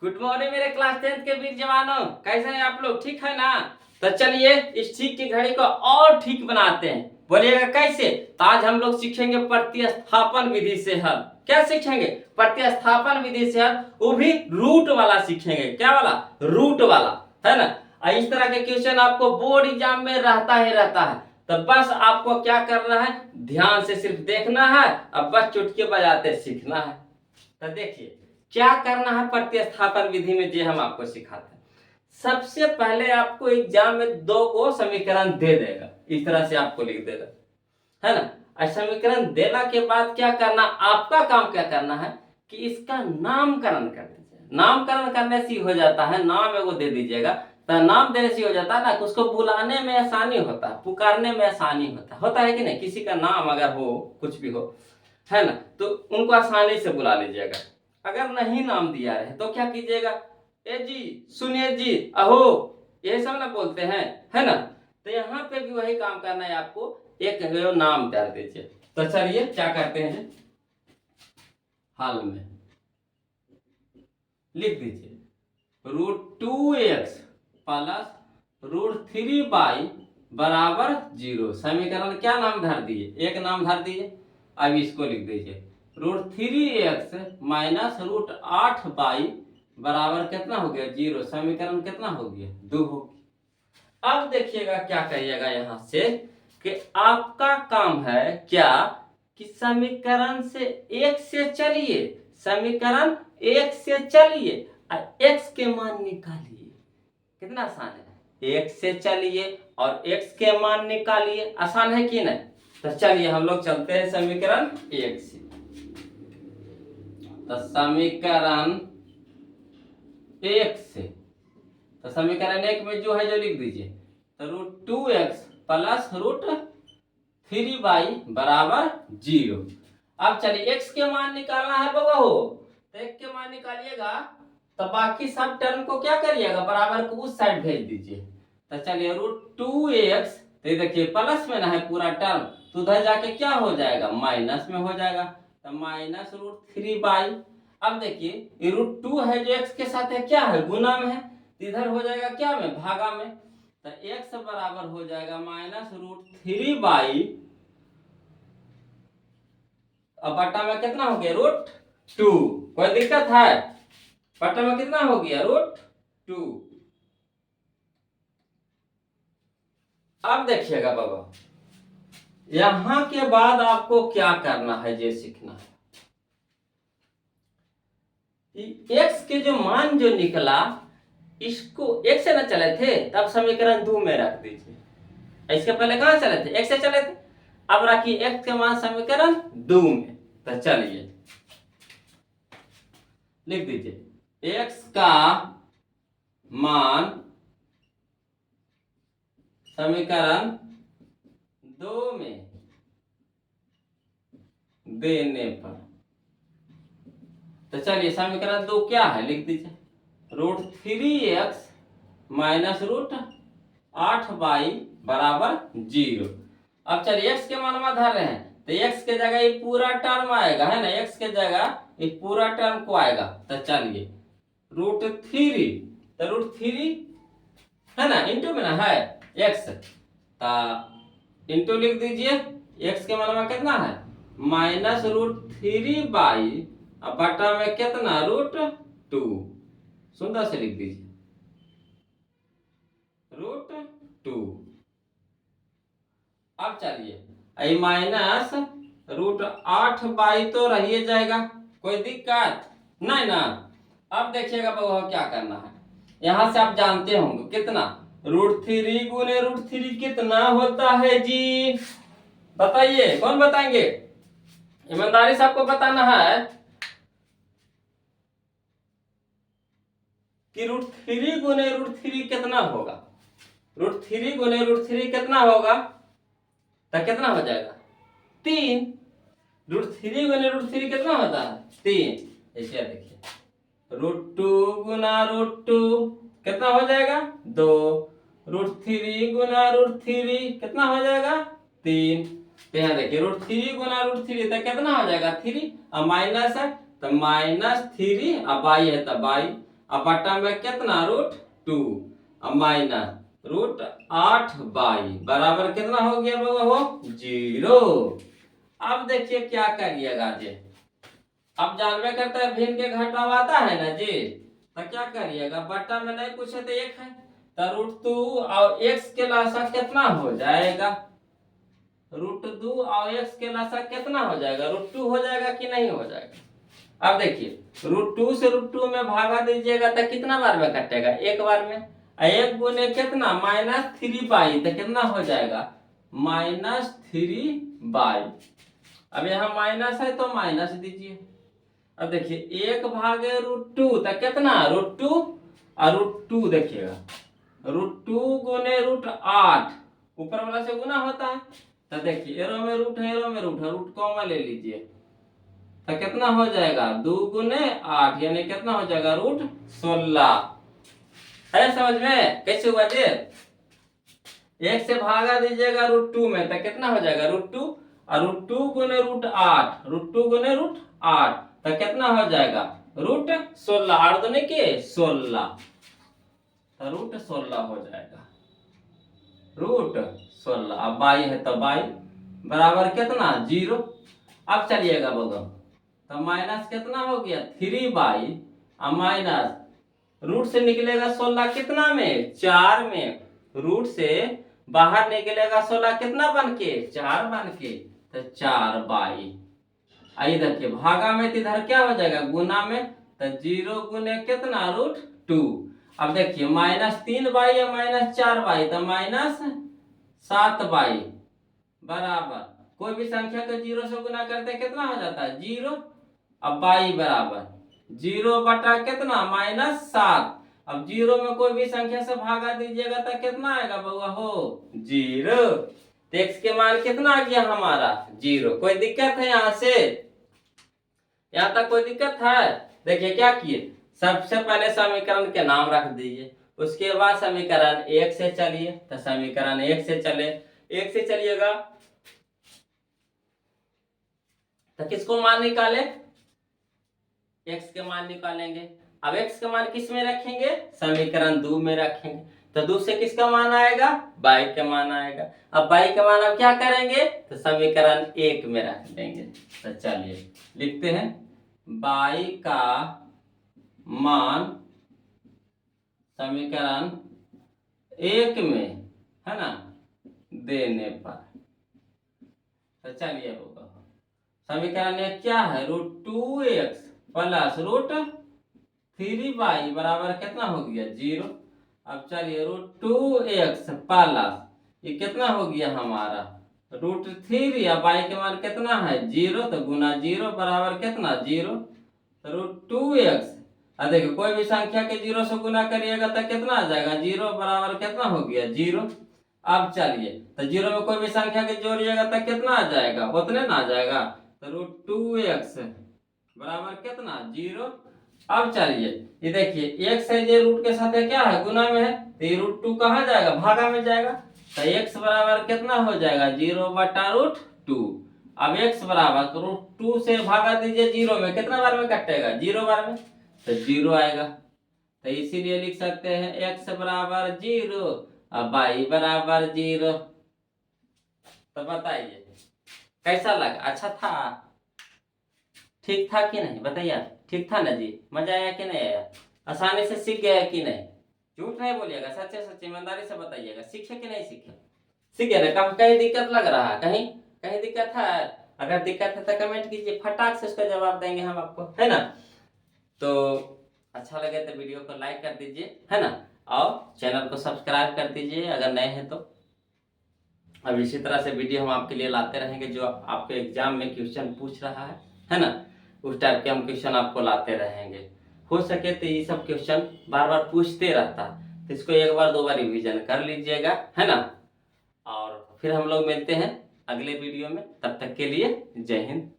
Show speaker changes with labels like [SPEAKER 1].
[SPEAKER 1] Good morning मेरे class 10 के वीर जवानों, कैसे हैं आप लोग? ठीक है ना? तो चलिए इस ठीक की घड़ी को और ठीक बनाते हैं। बोलिएगा कैसे? तो आज हम लोग सीखेंगे प्रतिस्थापन विधि से हल। क्या सीखेंगे? प्रतिस्थापन विधि से हल, वो भी रूट वाला सीखेंगे। क्या वाला? रूट वाला, है ना? इस तरह के क्वेश्चन आपको बोर्ड एग्जाम में रहता है। तो बस आपको क्या करना है, ध्यान से सिर्फ देखना है, अब बस चुटकी बजाते सीखना है। तो देखिए क्या करना है प्रतिस्थापन विधि में, जो हम आपको सिखाते हैं। सबसे पहले आपको एग्जाम में दो को समीकरण दे देगा, इस तरह से आपको लिख देगा, है ना? और समीकरण देने के बाद क्या करना, आपका काम क्या करना है कि इसका नामकरण कर दीजिए। नामकरण करने से हो जाता है, नाम एगो दे दीजिएगा, तो नाम देने से हो जाता है ना, उसको बुलाने में आसानी होता है, पुकारने में आसानी होता है कि नहीं? किसी का नाम अगर हो, कुछ भी हो, है ना, तो उनको आसानी से बुला लीजिएगा। अगर नहीं नाम दिया रहे तो क्या कीजिएगा, ए जी, सुनिए जी, अहो, ये सब ना बोलते हैं, है ना? तो यहाँ पे भी वही काम करना है आपको, एक नाम डाल दीजिए। तो चलिए क्या करते हैं, हाल में लिख दीजिए √2x प्लस √3y बराबर 0। समीकरण क्या नाम धर दिए? एक नाम धर दिए। अब इसको लिख दीजिए √3x माइनस √8y बराबर कितना हो गया? 0। समीकरण कितना हो गया? 2 हो गया। अब देखिएगा क्या करिएगा यहाँ से कि आपका काम है क्या कि समीकरण से एक से चलिए, समीकरण एक से चलिए और x के मान निकालिए। कितना आसान है, एक से चलिए और x के मान निकालिए। आसान है कि नहीं? तो चलिए हम लोग चलते हैं समीकरण एक से। तो समीकरण एक से, तो समीकरण एक में जो है जो लिख दीजिए, तो √2x प्लस √3y बराबर 0। अब चलिए x के मान निकालना है बाबा हो, तो x के मान निकालिएगा, तो बाकी सब टर्म को क्या करिएगा, बराबर को उस साइड भेज दीजिए। तो चलिए √2x, तो देखिए प्लस में ना है पूरा टर्म, तो उधर जाके क्या हो जाएगा, माइनस में हो जाएगा, तो माइनस √3y। अब देखिए ये √2 है जो x के साथ है, क्या है, गुना में है, इधर हो जाएगा क्या में, भागा में। तो x बराबर हो जाएगा माइनस √3y, अब बटा में कितना हो गया, √2। कोई दिक्कत है? बटा में कितना हो गया, √2। अब देखिएगा बाबा, यहां के बाद आपको क्या करना है, ये सीखना है। x के जो मान जो निकला, इसको एक से ना चले थे, तब समीकरण 2 में रख दीजिए। इसके पहले कहां चले थे, एक से चले थे। अब रखिए x के मान समीकरण 2 में। तो चलिए लिख दीजिए x का मान समीकरण 2 में देने पर, तो चलिए समीकरण 2 क्या है, लिख दीजिए √3x माइनस √8y बराबर 0। अब चलिए x के मान में धर रहे हैं, तो x के जगह ये पूरा टर्म आएगा, है ना, x के जगह ये पूरा टर्म को आएगा। तो चलिए √3, तो √3 है ना, इंटू में ना है x, इंटू लिख दीजिए, x के मान में कितना है, माइनस √3y, अब बटा में कितना, √2। सुंदर से लिख दीजिए √2। अब चलिए माइनस √8y तो रहिए जाएगा, कोई दिक्कत नहीं ना। अब देखिएगा बाबू क्या करना है, यहां से आप जानते होंगे कितना, √3 गुने √3 कितना होता है जी, बताइए, कौन बताएंगे? ईमानदारी से आपको बताना है कि √3 गुने √3 कितना होगा। √3 गुने √3 कितना होगा, तो कितना हो जाएगा, 3। √3 गुने √3 कितना होता है, 3। ऐसे देखिए √2 गुना √2 कितना हो जाएगा, 2। √3 गुना √3 कितना हो जाएगा, 3। तो यहाँ देखिए √3 गुना √3 तो कितना हो जाएगा, 3, और माइनस है तो -3, अब y है तो y, अब बटा में कितना √2 अब माइनस √8y बराबर कितना हो गया बाबा हो 0। अब देखिए क्या करिएगा जी, अब जानवे करता है भिन्न के घटाव आता है ना जी, तो क्या करिएगा बटा में नहीं कुछ है तो 1 है, तो √2 और x के लसागु कितना हो जाएगा, √2 और x के लसागु कितना हो जाएगा, √2 हो जाएगा कि नहीं हो जाएगा। अब देखिए √2 से √2 में भागा दीजिएगा तो कितना बार में कटेगा, एक बार में। 1 गुने कितना -3y तो कितना हो जाएगा -3y। अब यहाँ माइनस है तो माइनस दीजिए। अब देखिए 1 भागे √2 तो कितना √2 और √2 देखिएगा √2 गुने √8 ऊपर वाला से गुना होता है, तो देखिए एरो में रूट है, एरो में रूट है, रूट कॉमन ले लीजिए तो कितना हो जाएगा 2 गुने 8 यानी कितना हो जाएगा √16। है समझ में कैसे हुआ जी, 1 से भागा दीजिएगा √2 में तो कितना हो जाएगा √2 और √2 गुने √8 √2 गुने √8 तो कितना हो जाएगा √16 8 दूनी के 16 तो √16 हो जाएगा √16। अब y है तो y बराबर कितना 0। अब चलिएगा बगल तो माइनस कितना हो गया 3y और माइनस रूट से निकलेगा 16 कितना में 4 में, रूट से बाहर निकलेगा 16 कितना बन के 4 बन के, तो 4y। आइए देखिए भागा में तो इधर क्या हो जाएगा गुना में, तो 0 गुने कितना √2। अब देखिए -3y या -4y तो -7y बराबर कोई भी संख्या को 0 से गुना करते कितना हो जाता है 0। अब y बराबर 0 बटा कितना -7। अब 0 में कोई भी संख्या से भागा दीजिएगा तो कितना आएगा बउआ हो 0। तो x के मान कितना आ गया हमारा 0। कोई दिक्कत है यहाँ से, यहाँ तक कोई दिक्कत है। देखिए क्या किए, सबसे पहले समीकरण के नाम रख दीजिए, उसके बाद समीकरण 1 से चलिए, तो समीकरण 1 से चले 1 से चलिएगा तो किसको मान निकाले x के मान निकालेंगे। अब x का मान किस में रखेंगे समीकरण 2 में रखेंगे, तो 2 से किसका मान आएगा y का मान आएगा। अब y का मान अब क्या करेंगे तो समीकरण 1 में रख देंगे। तो चलिए लिखते हैं y का मान समीकरण 1 में है ना देने पर, तो चलिए होगा समीकरण 1 क्या है √2x प्लस √3y बराबर कितना हो गया 0। अब चलिए √2x प्लस ये कितना हो गया हमारा √3 या y के मान कितना है 0 तो गुना 0 बराबर कितना 0। तो √2x अब देखिए कोई भी संख्या के 0 से गुना करिएगा तो कितना आ जाएगा 0 बराबर कितना हो गया 0। अब चलिए तो 0 में कोई भी संख्या के जोड़िएगा तो कितना आ जाएगा उतने ना आ जाएगा, तो √2x बराबर कितना 0। अब चलिए ये देखिए x है ये रूट के साथ है क्या है गुना में है, तो ये √2 कहाँ जाएगा भागा में जाएगा, तो x बराबर कितना हो जाएगा 0 बटा √2। अब x बराबर √2 से भागा दीजिए 0 में कितना बार में कटेगा 0 बार में, तो 0 आएगा। तो इसीलिए लिख सकते हैं x बराबर 0 और y बराबर 0। तो बताइए कैसा लगा, अच्छा था, ठीक था कि नहीं बताइए, ठीक था ना जी, मजा आया कि नहीं आया, आसानी से सीख गया कि नहीं, झूठ नहीं बोलिएगा, सच्चे सच्चे ईमानदारी से बताइएगा सीखे कि नहीं सीखे, सीखे ना। कहीं दिक्कत लग रहा है, कहीं कहीं दिक्कत है, अगर दिक्कत है तो कमेंट कीजिए, फटाक से उसका जवाब देंगे हम आपको, है ना। तो अच्छा लगे तो वीडियो को लाइक कर दीजिए, है ना, और चैनल को सब्सक्राइब कर दीजिए अगर नए हैं तो। अब इसी तरह से वीडियो हम आपके लिए लाते रहेंगे, जो आपके एग्जाम में क्वेश्चन पूछ रहा है ना, उस टाइप के हम क्वेश्चन आपको लाते रहेंगे। हो सके तो ये सब क्वेश्चन बार बार पूछते रहता है, तो इसको एक बार 2 बार रिवीजन कर लीजिएगा, है ना। और फिर हम लोग मिलते हैं अगले वीडियो में, तब तक के लिए जय हिंद।